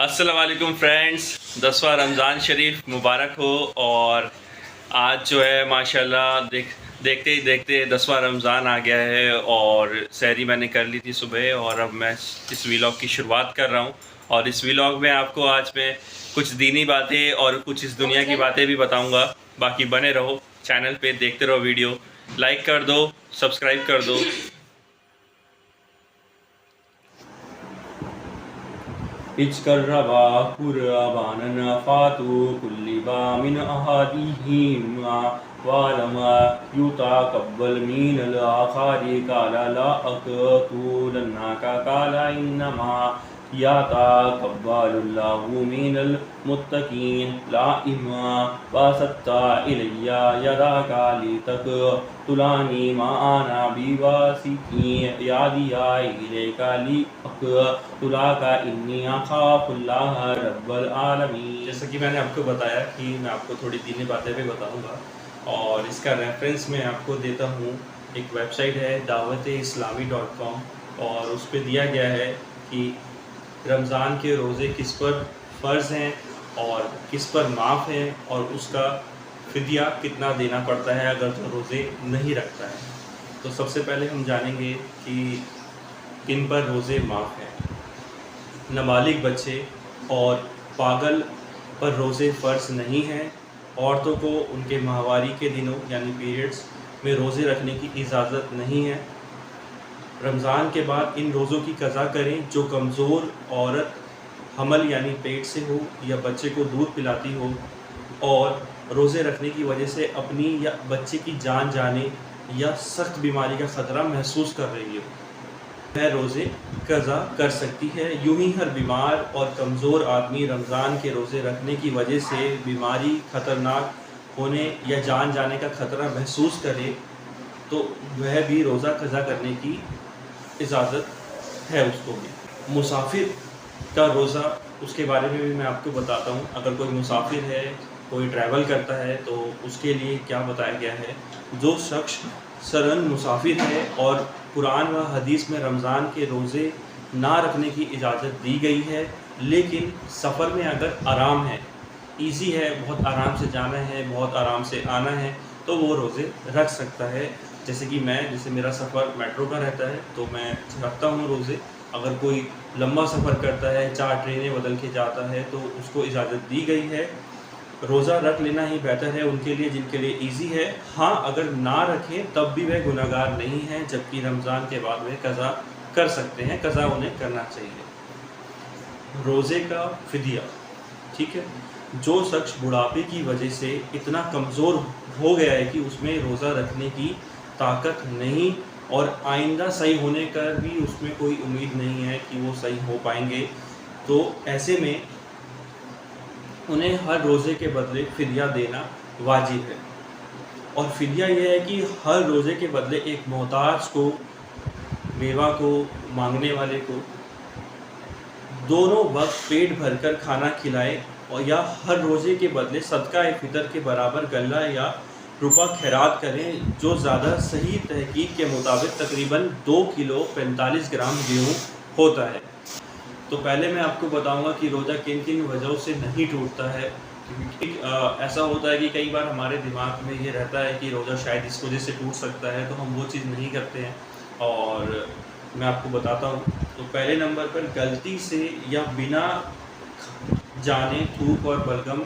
अस्सलाम वालेकुम फ्रेंड्स, 10वां रमज़ान शरीफ मुबारक हो। और आज जो है माशाल्लाह देखते ही देखते 10वां रमज़ान आ गया है और सहरी मैंने कर ली थी सुबह और अब मैं इस व्लॉग की शुरुआत कर रहा हूँ। और इस व्लॉग में आपको आज मैं कुछ दीनी बातें और कुछ इस दुनिया की बातें भी बताऊँगा। बाकी बने रहो चैनल पे, देखते रहो वीडियो, लाइक कर दो, सब्सक्राइब कर दो। इजकर्रबा कुर्बानन फातु कुल्लिबा मिन अहादिहिमा वालमा युतक़ब्बल मिनल आखिरी काला ला अक़तूलन्नाका काला इन्नमा यतक़ब्बलुल्लाहु मिनल मुत्तक़ीन ला इमा बसत्ता इलैया यदाका लितक़तुलानी मा अना बिवासिती यादिया इलैका लिअक़तुलाका इन्नी अख़ाफ़ुल्लाह रब्बल आलमीन। जैसा कि मैंने आपको बताया कि मैं आपको थोड़ी दीनी बातें भी बताऊंगा और इसका रेफरेंस मैं आपको देता हूँ। एक वेबसाइट है dawat-e-islami.com और उस पर दिया गया है कि रमज़ान के रोज़े किस पर फ़र्ज़ हैं और किस पर माफ़ हैं और उसका फ़िदिया कितना देना पड़ता है अगर जो रोज़े नहीं रखता है। तो सबसे पहले हम जानेंगे कि किन पर रोज़े माफ़ हैं। नाबालिग बच्चे और पागल पर रोज़े फ़र्ज़ नहीं हैं। औरतों को उनके माहवारी के दिनों यानी पीरियड्स में रोज़े रखने की इजाज़त नहीं है। रमज़ान के बाद इन रोज़ों की क़ज़ा करें जो कमज़ोर औरत हमल यानी पेट से हो या बच्चे को दूध पिलाती हो और रोज़े रखने की वजह से अपनी या बच्चे की जान जाने या सख्त बीमारी का ख़तरा महसूस कर रही हो, वह रोज़े क़ज़ा कर सकती है। यूँ ही हर बीमार और कमज़ोर आदमी रमज़ान के रोज़े रखने की वजह से बीमारी ख़तरनाक होने या जान जाने का ख़तरा महसूस करे तो वह भी रोज़ा क़ज़ा करने की इजाज़त है उसको भी। मुसाफिर का रोज़ा, उसके बारे में भी मैं आपको बताता हूँ। अगर कोई मुसाफिर है, कोई ट्रैवल करता है तो उसके लिए क्या बताया गया है। जो शख्स सरन मुसाफिर है और कुरान व हदीस में रमज़ान के रोज़े ना रखने की इजाज़त दी गई है, लेकिन सफ़र में अगर आराम है, ईज़ी है, बहुत आराम से जाना है, बहुत आराम से आना है, तो वो रोज़े रख सकता है। जैसे मेरा सफ़र मेट्रो का रहता है तो मैं रखता हूँ रोज़े। अगर कोई लंबा सफ़र करता है, 4 ट्रेनें बदल के जाता है, तो उसको इजाज़त दी गई है। रोज़ा रख लेना ही बेहतर है उनके लिए जिनके लिए ईज़ी है। हाँ, अगर ना रखें तब भी वह गुनहगार नहीं है, जबकि रमज़ान के बाद वह क़ज़ा कर सकते हैं, क़ज़ा उन्हें करना चाहिए। रोज़े का फ़िदिया, ठीक है। जो शख्स बुढ़ापे की वजह से इतना कमज़ोर हो गया है कि उसमें रोज़ा रखने की ताकत नहीं और आइंदा सही होने का भी उसमें कोई उम्मीद नहीं है कि वो सही हो पाएंगे, तो ऐसे में उन्हें हर रोज़े के बदले फ़िदिया देना वाजिब है। और फ़िदिया यह है कि हर रोज़े के बदले एक मोहताज को, बेवा को, मांगने वाले को दोनों वक्त पेट भरकर खाना खिलाए और या हर रोज़े के बदले सदका-ए-फ़ितर के बराबर गल्ला या रुपया खैरात करें, जो ज़्यादा सही तहकीक के मुताबिक तकरीबन 2 किलो 45 ग्राम गेहूँ होता है। तो पहले मैं आपको बताऊंगा कि रोज़ा किन किन वजहों से नहीं टूटता है। क्योंकि ऐसा होता है कि कई बार हमारे दिमाग में ये रहता है कि रोज़ा शायद इस वजह से टूट सकता है, तो हम वो चीज़ नहीं करते हैं और मैं आपको बताता हूँ। तो पहले नंबर पर गलती से या बिना जाने थूक और बलगम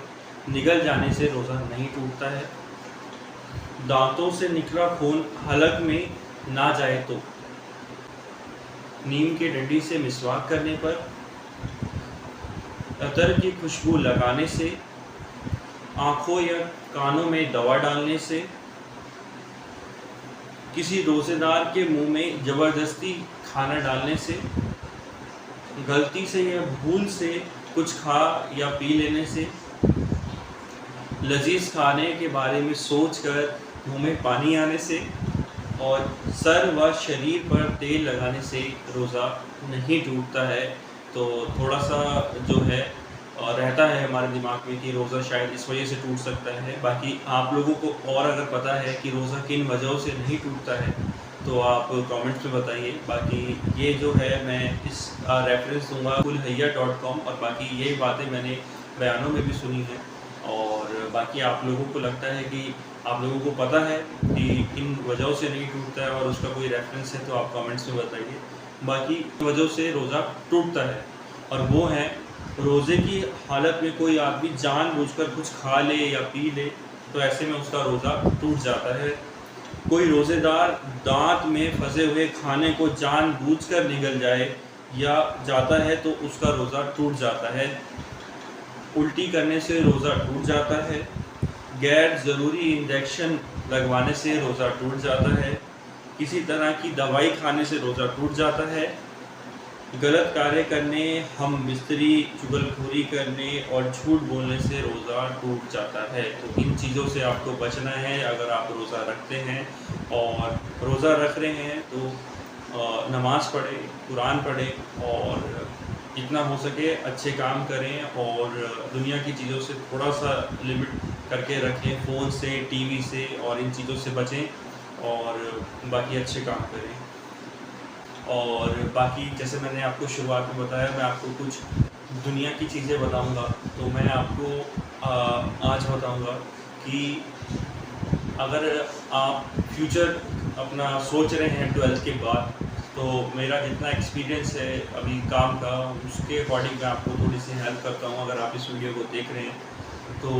निगल जाने से रोज़ा नहीं टूटता है। दांतों से निकला खून हलक में ना जाए तो, नीम के डंडी से मिसवाक करने पर, अतर की खुशबू लगाने से, आँखों या कानों में दवा डालने से, किसी रोज़ेदार के मुंह में ज़बरदस्ती खाना डालने से, गलती से या भूल से कुछ खा या पी लेने से, लजीज खाने के बारे में सोचकर मुंह में पानी आने से और सर व शरीर पर तेल लगाने से रोज़ा नहीं टूटता है। तो थोड़ा सा जो है रहता है हमारे दिमाग में कि रोज़ा शायद इस वजह से टूट सकता है। बाकी आप लोगों को और अगर पता है कि रोज़ा किन वजहों से नहीं टूटता है तो आप कमेंट्स में बताइए। बाकी ये जो है मैं इस रेफरेंस दूंगा kulhaiya.com, और बाकी ये बातें मैंने बयानों में भी सुनी हैं। और बाकी आप लोगों को लगता है कि आप लोगों को पता है कि इन वजहों से नहीं टूटता है और उसका कोई रेफरेंस है, तो आप कमेंट्स में बताइए। बाकी वजहों से रोज़ा टूटता है, और वो है रोज़े की हालत में कोई आदमी जानबूझकर कुछ खा ले या पी ले, तो ऐसे में उसका रोज़ा टूट जाता है। कोई रोज़ेदार दांत में फंसे हुए खाने को जानबूझकर निगल जाए या जाता है तो उसका रोज़ा टूट जाता है। उल्टी करने से रोज़ा टूट जाता है। गैर ज़रूरी इंजेक्शन लगवाने से रोज़ा टूट जाता है। किसी तरह की दवाई खाने से रोज़ा टूट जाता है। गलत कार्य करने, हम बिस्तरी, चुगलखोरी करने और झूठ बोलने से रोज़ा टूट जाता है। तो इन चीज़ों से आपको बचना है। अगर आप रोज़ा रखते हैं और रोज़ा रख रहे हैं तो नमाज़ पढ़ें, कुरान पढ़ें, और जितना हो सके अच्छे काम करें, और दुनिया की चीज़ों से थोड़ा सा लिमिट करके रखें। फ़ोन से, टीवी से और इन चीज़ों से बचें, और बाकी अच्छे काम करें। और बाकी जैसे मैंने आपको शुरुआत में बताया, मैं आपको कुछ दुनिया की चीज़ें बताऊंगा। तो मैं आपको आज बताऊंगा कि अगर आप फ्यूचर अपना सोच रहे हैं 12th के बाद, तो मेरा जितना एक्सपीरियंस है अभी काम का, उसके अकॉर्डिंग मैं आपको थोड़ी सी हेल्प करता हूं। अगर आप इस वीडियो को देख रहे हैं तो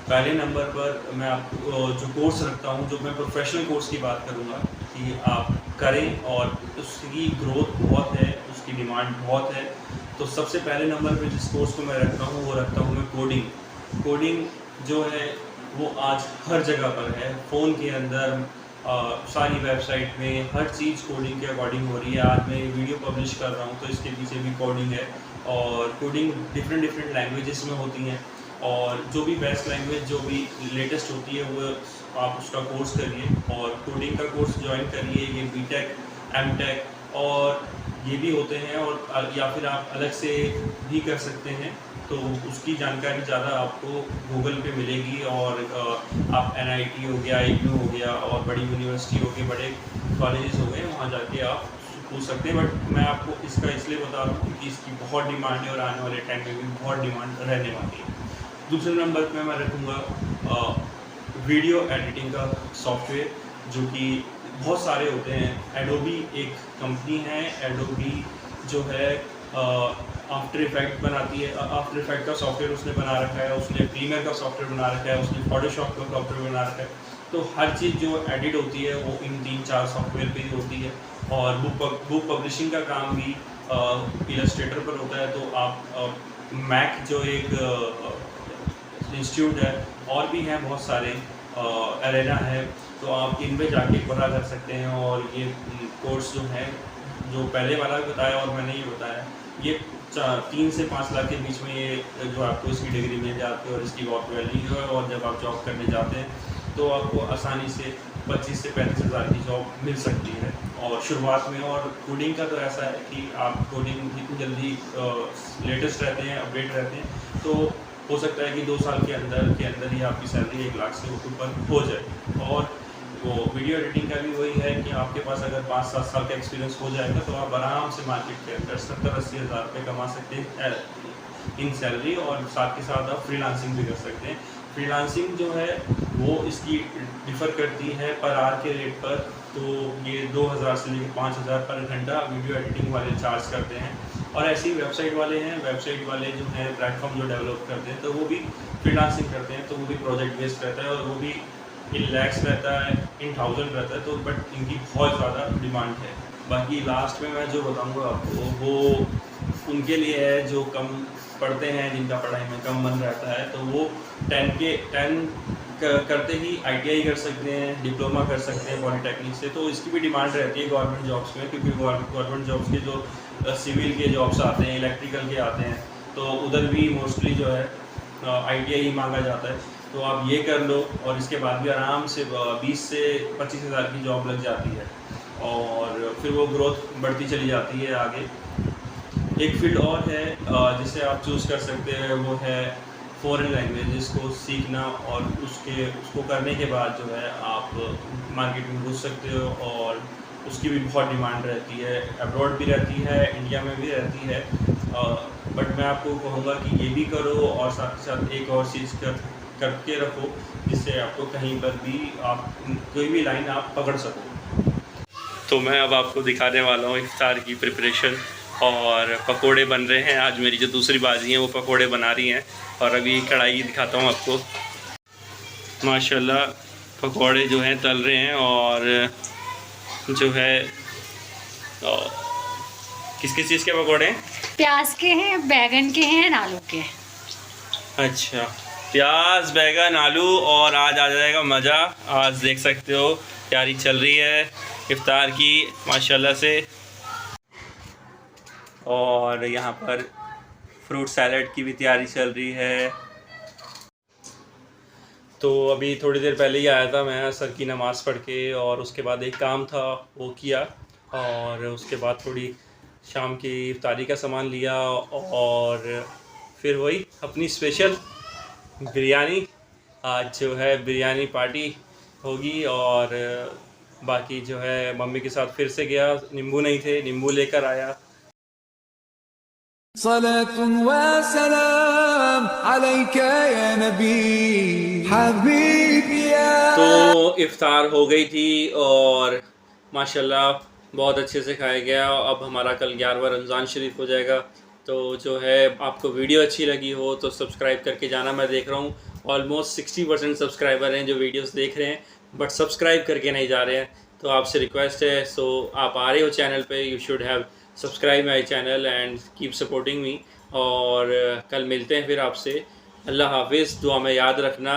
पहले नंबर पर मैं आपको जो कोर्स रखता हूं, जो मैं प्रोफेशनल कोर्स की बात करूंगा कि आप करें, और उसकी ग्रोथ बहुत है, उसकी डिमांड बहुत है। तो सबसे पहले नंबर पे जिस कोर्स को मैं रखता हूँ वो रखता हूँ मैं कोडिंग। कोडिंग जो है वो आज हर जगह पर है, फ़ोन के अंदर, सारी वेबसाइट में, हर चीज़ कोडिंग के अकॉर्डिंग हो रही है। आज मैं वीडियो पब्लिश कर रहा हूँ तो इसके पीछे भी कोडिंग है, और कोडिंग डिफरेंट लैंग्वेजेस में होती हैं, और जो भी बेस्ट लैंग्वेज जो भी लेटेस्ट होती है वो आप उसका कोर्स करिए, और कोडिंग का कोर्स ज्वाइन करिए। ये बीटेक, एमटेक और ये भी होते हैं, और या फिर आप अलग से भी कर सकते हैं। तो उसकी जानकारी ज़्यादा आपको गूगल पे मिलेगी, और आप NIT हो गया, IGNOU हो गया, और बड़ी यूनिवर्सिटी हो गई, बड़े कॉलेजेस हो गए, वहाँ जाके आप पूछ सकते हैं। बट मैं आपको इसका इसलिए बता रहा हूँ कि इसकी बहुत डिमांड है, और आने वाले टाइम में भी बहुत डिमांड रहने वाली है। दूसरे नंबर पे मैं रखूँगा वीडियो एडिटिंग का सॉफ्टवेयर, जो कि बहुत सारे होते हैं। एडोबी एक कंपनी है, एडोबी जो है आफ्टर इफेक्ट बनाती है। आफ्टर इफेक्ट का सॉफ्टवेयर उसने बना रखा है, उसने प्रीमियर का सॉफ्टवेयर बना रखा है, उसने फोटोशॉप का सॉफ्टवेयर बना रखा है। तो हर चीज़ जो एडिट होती है वो इन 3-4 सॉफ्टवेयर पे ही होती है। और बुक पब्लिशिंग का काम भी इलस्ट्रेटर पर होता है। तो आप मैक जो एक इंस्टीट्यूट है, और भी हैं बहुत सारे, अरेना है, तो आप इनमें जाके पता कर सकते हैं। और ये कोर्स जो है, जो पहले वाला बताया और मैंने ये बताया, ये 3 से 5 लाख के बीच में ये जो आपको इसकी डिग्री मिल जाती है, और इसकी बहुत वैल्यू है। और जब आप जॉब करने जाते हैं तो आपको आसानी से 25 से 35 हज़ार की जॉब मिल सकती है, और शुरुआत में। और कोडिंग का तो ऐसा है कि आप कोडिंग जितनी जल्दी लेटेस्ट रहते हैं, अपडेट रहते हैं, तो हो सकता है कि 2 साल के अंदर ही आपकी सैलरी 1 लाख से ऊपर हो जाए। और वो वीडियो एडिटिंग का भी वही है कि आपके पास अगर 5-7 साल का एक्सपीरियंस हो जाएगा तो आप आराम से मार्केट के अंदर 70-80 हज़ार रुपये कमा सकते हैं इन सैलरी, और साथ के साथ आप फ्रीलांसिंग भी कर सकते हैं। फ्रीलांसिंग जो है वो इसकी डिफ़र करती है पर आवर के रेट पर। तो ये 2000 से लेकर 5000 पर घंटा वीडियो एडिटिंग वाले चार्ज करते हैं। और ऐसे ही वेबसाइट वाले हैं, वेबसाइट वाले जो हैं प्लेटफॉर्म जो डेवलप करते हैं, तो वो भी फ्रीलांसिंग करते हैं, तो वो भी प्रोजेक्ट बेस्ड रहता है, और वो भी इन लैक्स रहता है, इन 1000 रहता है। तो बट इनकी बहुत ज़्यादा डिमांड है। बाकी लास्ट में मैं जो बताऊँगा आपको वो उनके लिए है जो कम पढ़ते हैं, जिनका पढ़ाई में कम मन रहता है, तो वो 10 करते ही ITI कर सकते हैं, डिप्लोमा कर सकते हैं पॉलीटेक्निक से। तो इसकी भी डिमांड रहती है गवर्नमेंट जॉब्स में, क्योंकि गवर्नमेंट जॉब्स के जो सिविल के जॉब्स आते हैं, इलेक्ट्रिकल के आते हैं, तो उधर भी मोस्टली जो है ITI ही मांगा जाता है। तो आप ये कर लो, और इसके बाद भी आराम से 20 से 25 हज़ार की जॉब लग जाती है, और फिर वो ग्रोथ बढ़ती चली जाती है आगे। एक फील्ड और है जिसे आप चूज़ कर सकते हैं, वो है फॉरेन लैंग्वेजेस को सीखना, और उसको करने के बाद जो है आप मार्केट में घुस सकते हो, और उसकी भी बहुत डिमांड रहती है, अब्रॉड भी रहती है, इंडिया में भी रहती है। बट मैं आपको कहूँगा कि ये भी करो और साथ ही साथ एक और चीज़ करके रखो, जिससे आपको कहीं पर भी आप कोई भी लाइन आप पकड़ सको। तो मैं अब आपको दिखाने वाला हूँ इफ्तार की प्रिपरेशन, और पकोड़े बन रहे हैं। आज मेरी जो दूसरी बाजी हैं वो पकोड़े बना रही हैं, और अभी कढ़ाई दिखाता हूँ आपको। माशाल्लाह पकोड़े जो हैं तल रहे हैं, और जो है किस किस चीज़ के पकोड़े हैं? प्याज के हैं, बैगन के हैं, आलू के। अच्छा, प्याज, बैगन, आलू, और आज आ जाएगा मज़ा। आज देख सकते हो तैयारी चल रही है इफ्तार की माशाल्लाह से। और यहाँ पर फ्रूट सैलड की भी तैयारी चल रही है। तो अभी थोड़ी देर पहले ही आया था मैं असर की नमाज़ पढ़ के, और उसके बाद एक काम था वो किया, और उसके बाद थोड़ी शाम की इफ्तारी का सामान लिया, और फिर वही अपनी स्पेशल बिरयानी। आज जो है बिरयानी पार्टी होगी, और बाकी जो है मम्मी के साथ फिर से गया, नींबू नहीं थे, नींबू लेकर आया। सलातुन व सलाम अलैका या नबी हबीबी। तो इफ्तार हो गई थी, और माशाल्लाह बहुत अच्छे से खाया गया। अब हमारा कल 11वां रमज़ान शरीफ हो जाएगा। तो जो है आपको वीडियो अच्छी लगी हो तो सब्सक्राइब करके जाना। मैं देख रहा हूँ ऑलमोस्ट 60% सब्सक्राइबर हैं जो वीडियोस देख रहे हैं, बट सब्सक्राइब करके नहीं जा रहे हैं। तो आपसे रिक्वेस्ट है, सो आप आ रहे हो चैनल पे, you should have subscribe my channel and keep supporting me. और कल मिलते हैं फिर आपसे। अल्लाह हाफिज़, दुआ में याद रखना।